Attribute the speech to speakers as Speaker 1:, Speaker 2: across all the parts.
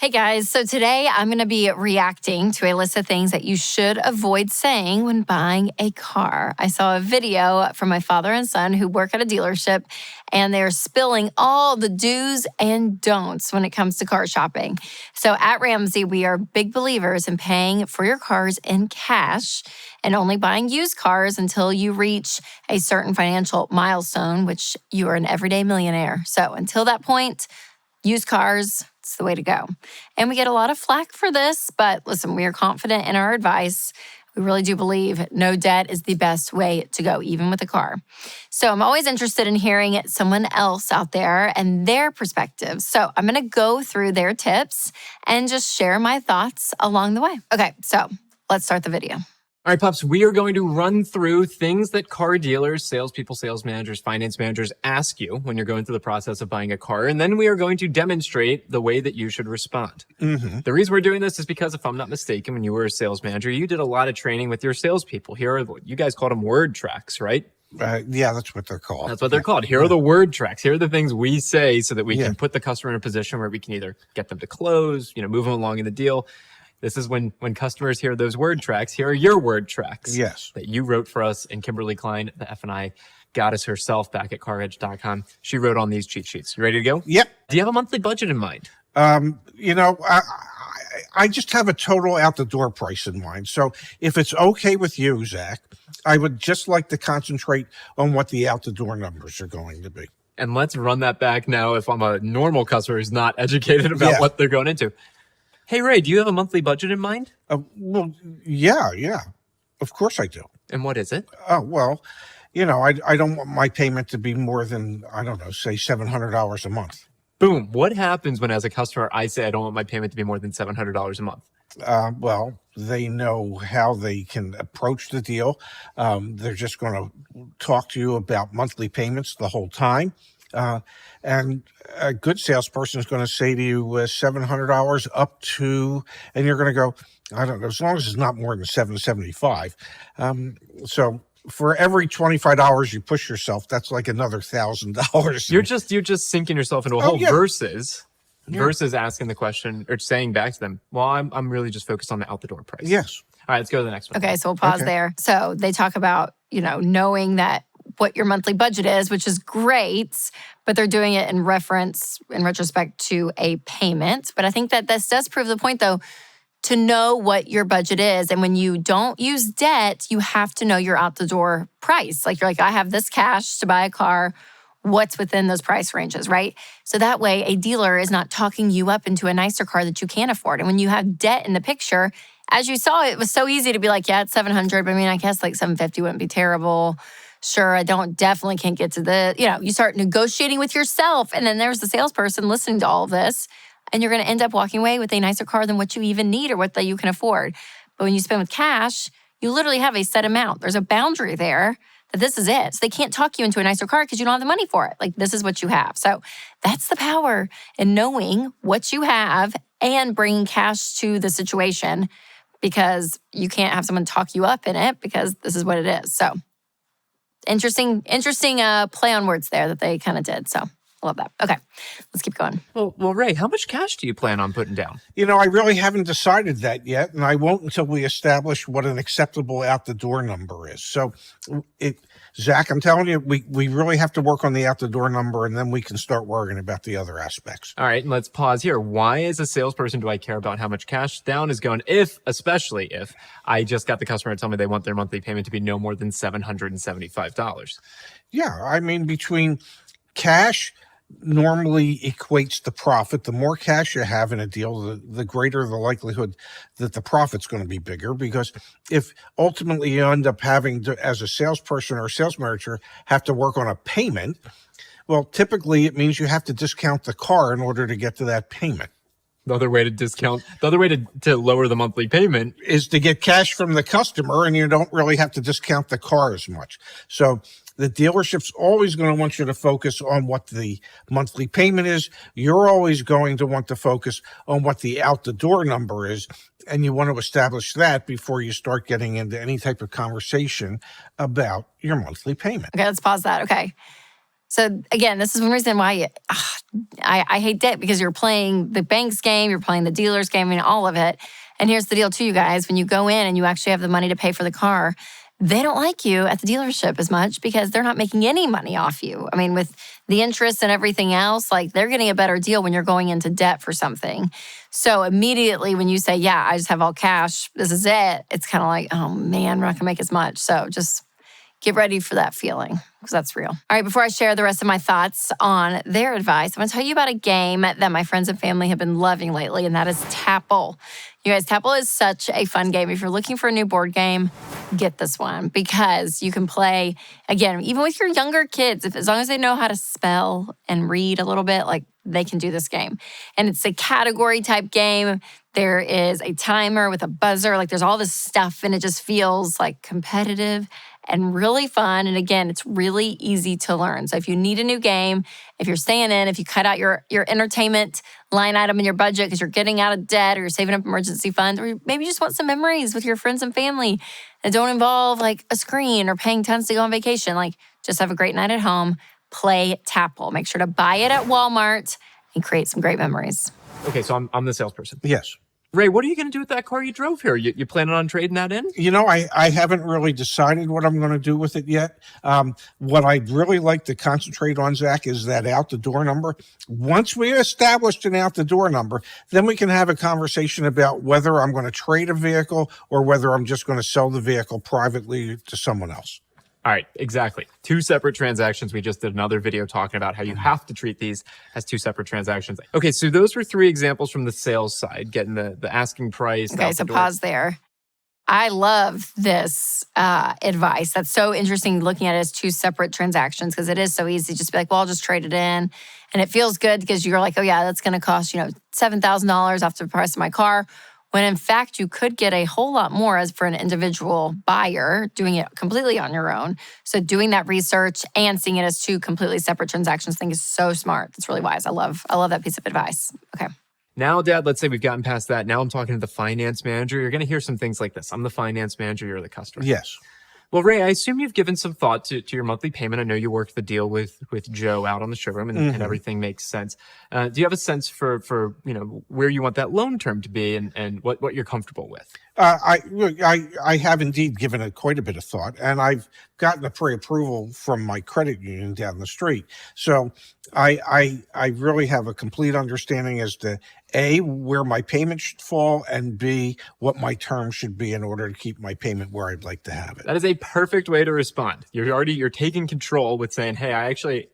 Speaker 1: Hey guys, so today I'm going to be reacting to a list of things that you should avoid saying when buying a car. I saw a video from my father and son who work at a dealership, and they're spilling all the do's and don'ts when it comes to car shopping. So at Ramsey, we are big believers in paying for your cars in cash and only buying used cars until you reach a certain financial milestone, which you are an everyday millionaire. So until that point, used cars, it's the way to go. And we get a lot of flack for this, but listen, we are confident in our advice. We really do believe no debt is the best way to go, even with a car. So I'm always interested in hearing someone else out there and their perspectives. So I'm going to go through their tips and just share my thoughts along the way. Okay, so let's start the video.
Speaker 2: All right, pups, we are going to run through things that car dealers, salespeople, sales managers, finance managers ask you when you're going through the process of buying a car. And then we are going to demonstrate the way that you should respond. The reason we're doing this is because, if I'm not mistaken, when you were a sales manager, you did a lot of training with your salespeople. Here are what you guys called them word tracks, right?
Speaker 3: Yeah, that's what they're called.
Speaker 2: That's what they're called. Here are the word tracks. Here are the things we say so that we can put the customer in a position where we can either get them to close, move them along in the deal. This is when customers hear those word tracks. Here are your word tracks that you wrote for us. And Kimberly Klein, the F&I goddess herself back at CarEdge.com, she wrote on these cheat sheets. You ready to go?
Speaker 3: Yep.
Speaker 2: Do you have a monthly budget in mind?
Speaker 3: I just have a total out the door price in mind. So if it's okay with you, Zach, I would just like to concentrate on what the out the door numbers are going to be.
Speaker 2: And let's run that back now if I'm a normal customer who's not educated about what they're going into. Hey, Ray, do you have a monthly budget in mind?
Speaker 3: Well, yeah. Of course I do.
Speaker 2: And what is it?
Speaker 3: Oh, well, I don't want my payment to be more than, say $700 a month.
Speaker 2: Boom. What happens when, as a customer, I say I don't want my payment to be more than $700 a month?
Speaker 3: Well, they know how they can approach the deal. They're just going to talk to you about monthly payments the whole time. And a good salesperson is going to say to you $700 up to, and you're going to go, I don't know, as long as it's not more than $775. So for every $25 you push yourself, that's like another $1,000.
Speaker 2: You're just sinking yourself into a hole versus asking the question or saying back to them, well, I'm really just focused on the out the door price.
Speaker 3: Yes.
Speaker 2: All right, let's go to the next one.
Speaker 1: Okay, so we'll pause there. So they talk about, knowing that what your monthly budget is, which is great, but they're doing it in retrospect to a payment. But I think that this does prove the point, though, to know what your budget is. And when you don't use debt, you have to know your out the door price. Like, you're like, I have this cash to buy a car. What's within those price ranges, right? So that way a dealer is not talking you up into a nicer car that you can't afford. And when you have debt in the picture, as you saw, it was so easy to be like, yeah, it's $700, but I guess like $750 wouldn't be terrible. Sure, I definitely can't get to the, you start negotiating with yourself. And then there's the salesperson listening to all of this. And you're going to end up walking away with a nicer car than what you even need or what that you can afford. But when you spend with cash, you literally have a set amount. There's a boundary there that this is it. So they can't talk you into a nicer car because you don't have the money for it. Like, this is what you have. So that's the power in knowing what you have and bringing cash to the situation, because you can't have someone talk you up in it because this is what it is. So interesting play on words there that they kind of did. So I love that. Okay, let's keep going.
Speaker 2: Well, Ray, how much cash do you plan on putting down?
Speaker 3: I really haven't decided that yet, and I won't until we establish what an acceptable out the door number is. So, Zach, I'm telling you, we really have to work on the out the door number, and then we can start worrying about the other aspects. All
Speaker 2: right, and let's pause here. Why, as a salesperson, do I care about how much cash down is going, especially if I just got the customer to tell me they want their monthly payment to be no more than $775?
Speaker 3: Yeah, between cash normally equates to profit. The more cash you have in a deal, the greater the likelihood that the profit's going to be bigger, because if ultimately you end up having to, as a salesperson or a sales manager, have to work on a payment, well, typically it means you have to discount the car in order to get to that payment.
Speaker 2: The other way to lower the monthly payment
Speaker 3: is to get cash from the customer, and you don't really have to discount the car as much. So the dealership's always going to want you to focus on what the monthly payment is. You're always going to want to focus on what the out the door number is. And you want to establish that before you start getting into any type of conversation about your monthly payment.
Speaker 1: Okay, let's pause that. Okay. So again, this is one reason why I hate debt, because you're playing the bank's game, you're playing the dealer's game, I mean, all of it. And here's the deal too, you guys, when you go in and you actually have the money to pay for the car, they don't like you at the dealership as much because they're not making any money off you. I mean, with the interest and everything else, like they're getting a better deal when you're going into debt for something. So immediately when you say, yeah, I just have all cash, this is it, it's kind of like, oh man, we're not gonna make as much. So just get ready for that feeling, because that's real. All right, before I share the rest of my thoughts on their advice, I'm gonna tell you about a game that my friends and family have been loving lately, and that is Tapple. You guys, Tapple is such a fun game. If you're looking for a new board game, get this one, because you can play, again, even with your younger kids, as long as they know how to spell and read a little bit, like they can do this game. And it's a category type game. There is a timer with a buzzer, like there's all this stuff, and it just feels like competitive and really fun. And again, it's really easy to learn. So if you need a new game, if you're staying in, if you cut out your entertainment line item in your budget because you're getting out of debt or you're saving up emergency funds, or maybe you just want some memories with your friends and family that don't involve like a screen or paying tons to go on vacation, like just have a great night at home, play Tapple. Make sure to buy it at Walmart and create some great memories.
Speaker 2: Okay, so I'm the salesperson.
Speaker 3: Yes.
Speaker 2: Ray, what are you going to do with that car you drove here? You planning on trading that in?
Speaker 3: You know, I haven't really decided what I'm going to do with it yet. What I'd really like to concentrate on, Zach, is that out the door number. Once we established an out the door number, then we can have a conversation about whether I'm going to trade a vehicle or whether I'm just going to sell the vehicle privately to someone else.
Speaker 2: All right, exactly. Two separate transactions. We just did another video talking about how you have to treat these as two separate transactions. Okay, so those were three examples from the sales side, getting the asking price.
Speaker 1: Okay, so pause there. I love this advice. That's so interesting, looking at it as two separate transactions, because it is so easy to just be like, well, I'll just trade it in. And it feels good because you're like, oh yeah, that's going to cost, $7,000 off the price of my car. When in fact, you could get a whole lot more as for an individual buyer doing it completely on your own. So doing that research and seeing it as two completely separate transactions, I think is so smart. It's really wise. I love that piece of advice. Okay.
Speaker 2: Now, Dad, let's say we've gotten past that. Now I'm talking to the finance manager. You're going to hear some things like this. I'm the finance manager. You're the customer.
Speaker 3: Yes.
Speaker 2: Well, Ray, I assume you've given some thought to your monthly payment. I know you worked the deal with Joe out on the showroom, and everything makes sense. Do you have a sense for where you want that loan term to be and what you're comfortable with?
Speaker 3: I have indeed given it quite a bit of thought, and I've gotten a pre-approval from my credit union down the street. So I really have a complete understanding as to A, where my payment should fall, and B, what my term should be in order to keep my payment where I'd like to have it.
Speaker 2: That is a perfect way to respond. You're taking control with saying, hey,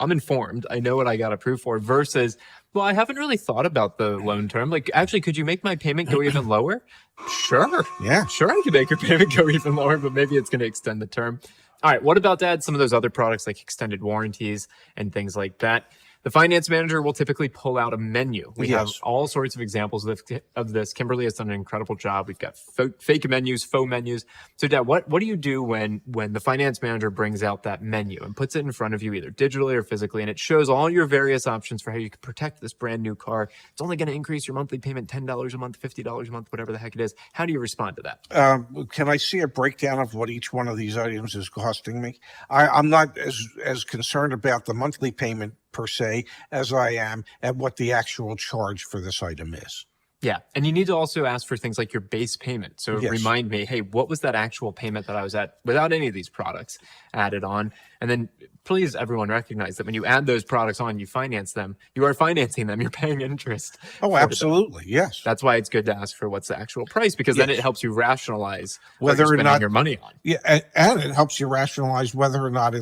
Speaker 2: I'm informed. I know what I got approved for, versus, well, I haven't really thought about the loan term. Like, actually, could you make my payment go even lower? Sure.
Speaker 3: Yeah.
Speaker 2: Sure, I can make your payment go even lower, but maybe it's going to extend the term. All right, what about, Dad, some of those other products like extended warranties and things like that? The finance manager will typically pull out a menu. We have all sorts of examples of this. Kimberly has done an incredible job. We've got fake menus, faux menus. So, Dad, what do you do when the finance manager brings out that menu and puts it in front of you, either digitally or physically, and it shows all your various options for how you can protect this brand new car? It's only going to increase your monthly payment $10 a month, $50 a month, whatever the heck it is. How do you respond to that?
Speaker 3: Can I see a breakdown of what each one of these items is costing me? I'm not as concerned about the monthly payment per se as I am at what the actual charge for this item is.
Speaker 2: Yeah. And you need to also ask for things like your base payment. So remind me, hey, what was that actual payment that I was at without any of these products added on? And then please, everyone, recognize that when you add those products on, you finance them. You are financing them. You're paying interest.
Speaker 3: Oh, absolutely. Yes.
Speaker 2: That's why it's good to ask for what's the actual price, because then it helps you rationalize
Speaker 3: whether
Speaker 2: you're
Speaker 3: or not
Speaker 2: your money on.
Speaker 3: Yeah. And it helps you rationalize whether or not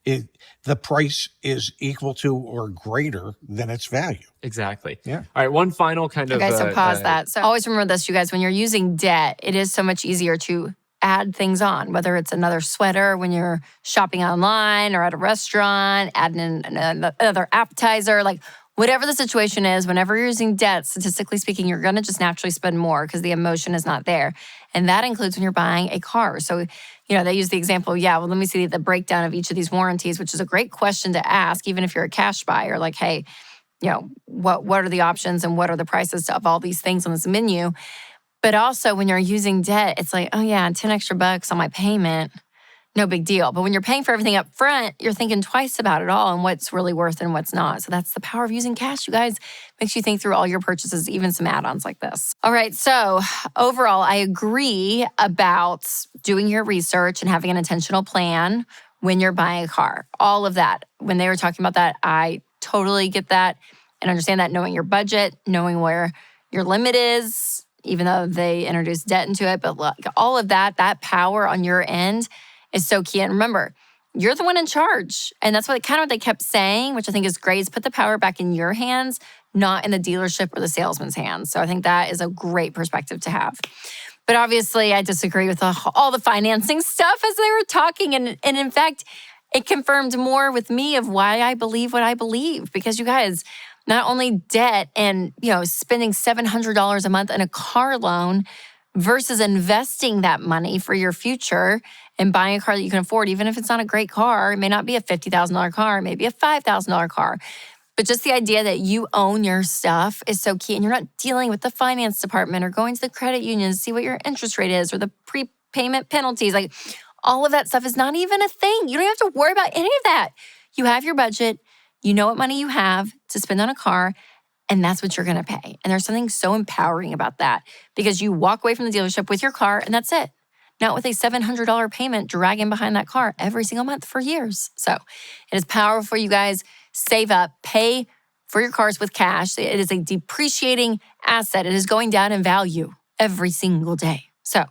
Speaker 3: the price is equal to or greater than its value.
Speaker 2: Exactly.
Speaker 3: Yeah.
Speaker 2: All right. One final kind of.
Speaker 1: Okay, so pause that. So always remember this, you guys, when you're using debt, it is so much easier to add things on, whether it's another sweater when you're shopping online or at a restaurant, adding in another appetizer, like whatever the situation is, whenever you're using debt, statistically speaking, you're going to just naturally spend more because the emotion is not there. And that includes when you're buying a car. So, they use the example, let me see the breakdown of each of these warranties, which is a great question to ask, even if you're a cash buyer, like, hey, what are the options and what are the prices of all these things on this menu? But also when you're using debt, it's like, oh yeah, $10 extra on my payment. no big deal. But when you're paying for everything up front, you're thinking twice about it all and what's really worth and what's not. So that's the power of using cash, you guys. Makes you think through all your purchases, even some add-ons like this. All right, so overall, I agree about doing your research and having an intentional plan when you're buying a car. All of that. When they were talking about that, I totally get that and understand that, knowing your budget, knowing where your limit is, even though they introduced debt into it. But look, all of that power on your end is so key. And remember, you're the one in charge. And that's what they kept saying, which I think is great, is put the power back in your hands, not in the dealership or the salesman's hands. So I think that is a great perspective to have. But obviously, I disagree with all the financing stuff as they were talking. And in fact, it confirmed more with me of why I believe what I believe. Because you guys, not only debt and spending $700 a month in a car loan versus investing that money for your future and buying a car that you can afford, even if it's not a great car. It may not be a $50,000 car, it may be a $5,000 car. But just the idea that you own your stuff is so key. And you're not dealing with the finance department or going to the credit union to see what your interest rate is or the prepayment penalties. Like, all of that stuff is not even a thing. You don't have to worry about any of that. You have your budget. You know what money you have to spend on a car, and that's what you're going to pay. And there's something so empowering about that, because you walk away from the dealership with your car and that's it. Not with a $700 payment dragging behind that car every single month for years. So it is powerful, you guys. Save up, pay for your cars with cash. It is a depreciating asset. It is going down in value every single day. So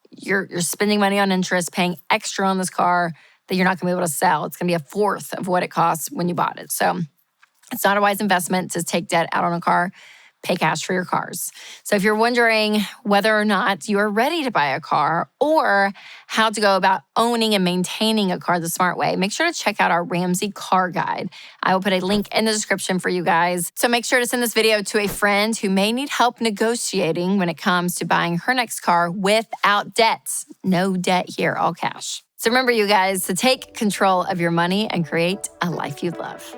Speaker 1: you're spending money on interest, paying extra on this car that you're not going to be able to sell. It's going to be a fourth of what it costs when you bought it. So it's not a wise investment to take debt out on a car. Pay cash for your cars. So if you're wondering whether or not you are ready to buy a car or how to go about owning and maintaining a car the smart way, make sure to check out our Ramsey Car Guide. I will put a link in the description for you guys. So make sure to send this video to a friend who may need help negotiating when it comes to buying her next car without debt. No debt here, all cash. So remember, you guys, to take control of your money and create a life you love.